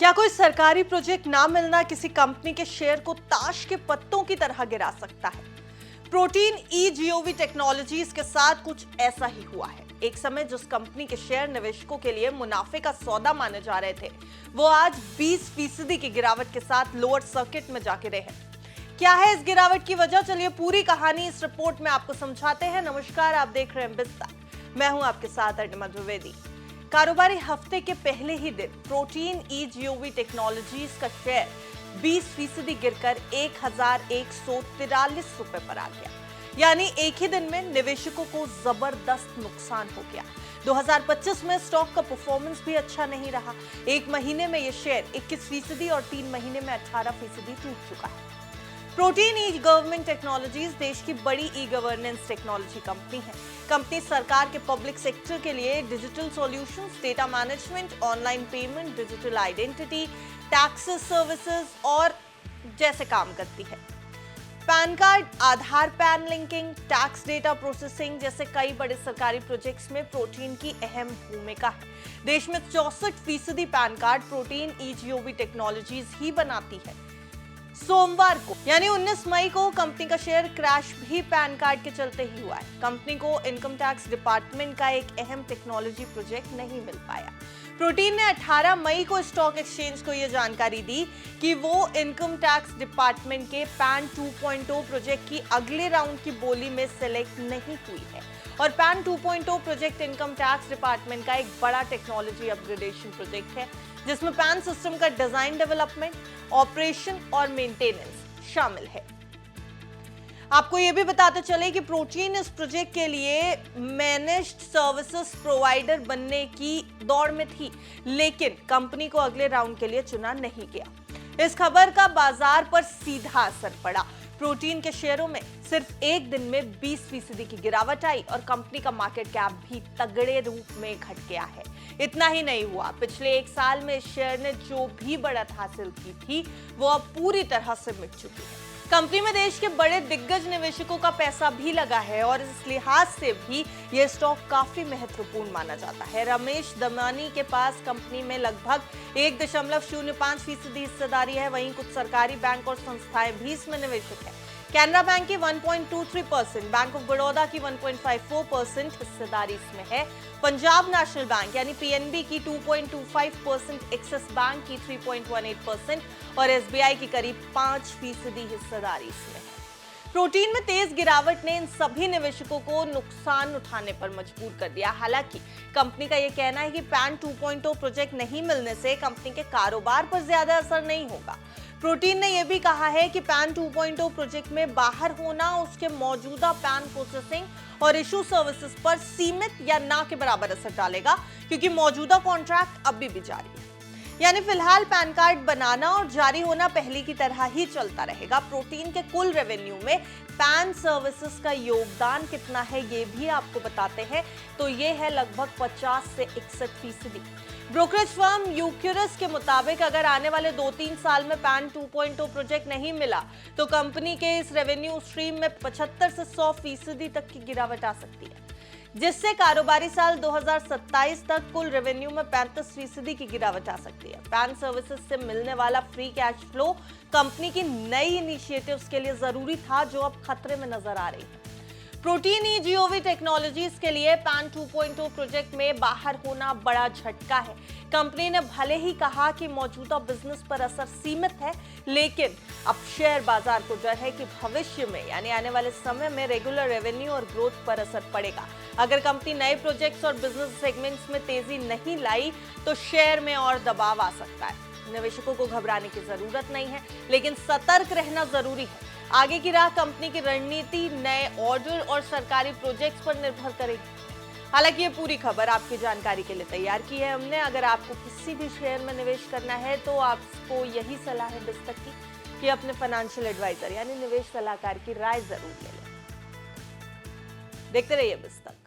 क्या कोई सरकारी प्रोजेक्ट ना मिलना किसी कंपनी के शेयर को ताश के पत्तों की तरह गिरा सकता है? प्रोटीन ईजीओवी टेक्नोलॉजीज के साथ कुछ ऐसा ही हुआ है। एक समय जिस कंपनी के शेयर निवेशकों के लिए मुनाफे का सौदा माने जा रहे थे, वो आज 20% की गिरावट के साथ लोअर सर्किट में जा गिरे हैं। क्या है इस गिरावट की वजह? चलिए पूरी कहानी इस रिपोर्ट में आपको समझाते हैं। नमस्कार, आप देख रहे हैं बिस्तर। मैं हूं आपके साथ अर्निमा द्विवेदी। कारोबारी हफ्ते के पहले ही दिन प्रोटीन ईजीओवी टेक्नोलॉजीज का शेयर 20% गिरकर 1143 रुपए पर आ गया। यानी एक ही दिन में निवेशकों को जबरदस्त नुकसान हो गया। 2025 में स्टॉक का परफॉर्मेंस भी अच्छा नहीं रहा। एक महीने में यह शेयर 21% और 3 महीने में 18% टूट चुका है। प्रोटीन ई गवर्नमेंट टेक्नोलॉजीज देश की बड़ी ई गवर्नेंस टेक्नोलॉजी कंपनी है। कंपनी सरकार के पब्लिक सेक्टर के लिए digital solutions, data management, online payment, digital identity, taxes services और जैसे काम करती है। PAN card, Aadhaar PAN linking, tax data processing जैसे कई बड़े सरकारी प्रोजेक्ट्स में प्रोटीन की अहम भूमिका है। देश में 64% पैन कार्ड प्रोटीन ईजीओवी टेक्नोलॉजीज ही बनाती है। सोमवार को यानी 19 मई को कंपनी का शेयर क्रैश भी पैन कार्ड के चलते ही हुआ है। कंपनी को इनकम टैक्स डिपार्टमेंट का एक अहम टेक्नोलॉजी प्रोजेक्ट नहीं मिल पाया। प्रोटीन ने 18 मई को स्टॉक एक्सचेंज को यह जानकारी दी कि वो इनकम टैक्स डिपार्टमेंट के पैन 2.0 प्रोजेक्ट की अगले राउंड की बोली में सिलेक्ट नहीं हुई है। और pan 2.0 project income tax department का एक बड़ा टेक्नोलॉजी अपग्रेडेशन प्रोजेक्ट है, जिसमें पैन सिस्टम का डिजाइन, डेवलपमेंट, ऑपरेशन और मेंटेनेंस शामिल है। आपको यह भी बताते चले कि प्रोटीन इस प्रोजेक्ट के लिए मैनेज्ड सर्विसेज प्रोवाइडर बनने की दौड़ में थी, लेकिन कंपनी को अगले राउंड के लिए चुना नहीं गया। इस खबर का बाजार पर सीधा असर पड़ा। प्रोटीन के शेयरों में सिर्फ एक दिन में 20% की गिरावट आई और कंपनी का मार्केट कैप भी तगड़े रूप में घट गया है। इतना ही नहीं हुआ, पिछले एक साल में इस शेयर ने जो भी बढ़त हासिल की थी, वो अब पूरी तरह से मिट चुकी है। कंपनी में देश के बड़े दिग्गज निवेशकों का पैसा भी लगा है और इस लिहाज से भी यह स्टॉक काफी महत्वपूर्ण माना जाता है। रमेश दमानी के पास कंपनी में लगभग 1.05% हिस्सेदारी है। वहीं कुछ सरकारी बैंक और संस्थाएं भी इसमें निवेशक है। कैनरा बैंक की 1.23%, बैंक ऑफ बड़ौदा की 1.54% हिस्सेदारी इसमें है। पंजाब नेशनल बैंक यानी पीएनबी की 2.25%, एक्सिस बैंक की 3.18% और एसबीआई की करीब 5% हिस्सेदारी इसमें है। प्रोटीन में तेज गिरावट ने इन सभी निवेशकों को नुकसान उठाने पर मजबूर कर दिया। हालांकि कंपनी का यह कहना है कि पैन 2.0 प्रोजेक्ट नहीं मिलने से कंपनी के कारोबार पर ज्यादा असर नहीं होगा। प्रोटीन ने यह भी कहा है कि पैन 2.0 प्रोजेक्ट में बाहर होना उसके मौजूदा पैन प्रोसेसिंग और इशू सर्विसेज पर सीमित या ना के बराबर असर डालेगा, क्योंकि मौजूदा कॉन्ट्रैक्ट अभी भी जारी है। यानी फिलहाल पैन कार्ड बनाना और जारी होना पहले की तरह ही चलता रहेगा। प्रोटीन के कुल रेवेन्यू में पैन सर्विसेज का योगदान कितना है, ये भी आपको बताते हैं। तो ये है लगभग 50 से 61%। ब्रोकरेज फर्म यूक्यूरस के मुताबिक अगर आने वाले 2-3 साल में पैन 2.0 प्रोजेक्ट नहीं मिला तो कंपनी के इस रेवेन्यू स्ट्रीम में 75 से 100% तक की गिरावट आ सकती है, जिससे कारोबारी साल 2027 तक कुल रेवेन्यू में 35% की गिरावट आ सकती है। पैन सर्विसेज से मिलने वाला फ्री कैश फ्लो कंपनी की नई इनिशिएटिव्स के लिए जरूरी था, जो अब खतरे में नजर आ रही है। प्रोटीन ईजीओवी टेक्नोलॉजीज के लिए पैन 2.0 प्रोजेक्ट में बाहर होना बड़ा झटका है। कंपनी ने भले ही कहा कि मौजूदा बिजनेस पर असर सीमित है, लेकिन अब शेयर बाजार को डर है कि भविष्य में यानी आने वाले समय में रेगुलर रेवेन्यू और ग्रोथ पर असर पड़ेगा। अगर कंपनी नए प्रोजेक्ट्स और बिजनेस सेगमेंट्स में तेजी नहीं लाई तो शेयर में और दबाव आ सकता है। निवेशकों को घबराने की जरूरत नहीं है, लेकिन सतर्क रहना जरूरी है। आगे की राह कंपनी की रणनीति, नए ऑर्डर और सरकारी प्रोजेक्ट्स पर निर्भर करेगी। हालांकि ये पूरी खबर आपकी जानकारी के लिए तैयार की है हमने। अगर आपको किसी भी शेयर में निवेश करना है तो आपको यही सलाह है बिस्तर की कि अपने फाइनेंशियल एडवाइजर यानी निवेश सलाहकार की राय जरूर ले लें। देखते रहिए बिस्तर।